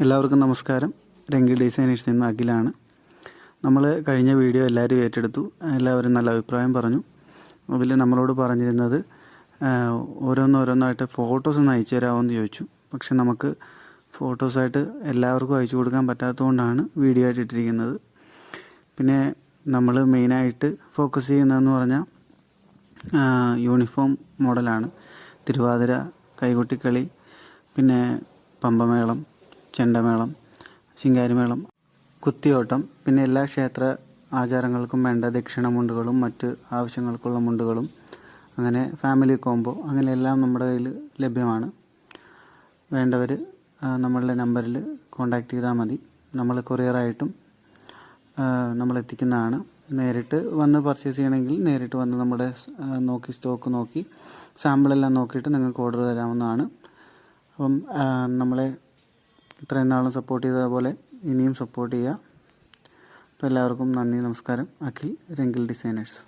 എല്ലാവർക്കും നമസ്കാരം. രംഗി ഡിസൈനേഴ്സ് നിന്ന് അഖിലാണ്. നമ്മൾ കഴിഞ്ഞ വീഡിയോ എല്ലാവരും ഏറ്റെടുത്തു. എല്ലാവരും നല്ല അഭിപ്രായം പറഞ്ഞു. അതിൽ നമ്മളോട് പറഞ്ഞിരുന്നത് ഓരോന്നോരോന്നായിട്ട് ഫോട്ടോസ് ഒന്ന് അയച്ചു തരാമെന്ന് ചോദിച്ചു. പക്ഷെ നമുക്ക് ഫോട്ടോസായിട്ട് എല്ലാവർക്കും അയച്ചു കൊടുക്കാൻ പറ്റാത്തതുകൊണ്ടാണ് വീഡിയോ ആയിട്ട് ഇട്ടിരിക്കുന്നത്. പിന്നെ നമ്മൾ മെയിനായിട്ട് ഫോക്കസ് ചെയ്യുന്നതെന്ന് പറഞ്ഞാൽ യൂണിഫോം മോഡലാണ്. തിരുവാതിര, കൈകൊട്ടിക്കളി, പിന്നെ പമ്പമേളം, ചെണ്ടമേളം, ശിങ്കാരിമേളം, കുത്തിയോട്ടം, പിന്നെ എല്ലാ ക്ഷേത്ര ആചാരങ്ങൾക്കും വേണ്ട ദക്ഷിണ മുണ്ടുകളും മറ്റ് ആവശ്യങ്ങൾക്കുള്ള മുണ്ടുകളും, അങ്ങനെ ഫാമിലി കോംബോ, അങ്ങനെ എല്ലാം നമ്മുടെ കയ്യിൽ ലഭ്യമാണ്. വേണ്ടവർ നമ്മളുടെ നമ്പറിൽ കോൺടാക്റ്റ് ചെയ്താൽ മതി. നമ്മൾ കൊറിയറായിട്ടും നമ്മൾ എത്തിക്കുന്നതാണ്. നേരിട്ട് വന്ന് പർച്ചേസ് ചെയ്യണമെങ്കിൽ നേരിട്ട് വന്ന് നമ്മുടെ സ്റ്റോക്ക് നോക്കി സാമ്പിളെല്ലാം നോക്കിയിട്ട് നിങ്ങൾക്ക് ഓർഡർ തരാവുന്നതാണ്. അപ്പം നമ്മളെ ഇത്രയും നാളും സപ്പോർട്ട് ചെയ്തതുപോലെ ഇനിയും സപ്പോർട്ട് ചെയ്യുക. അപ്പോൾ എല്ലാവർക്കും നന്ദി, നമസ്കാരം. അഖിൽ, രംഗിൽ ഡിസൈനേഴ്സ്.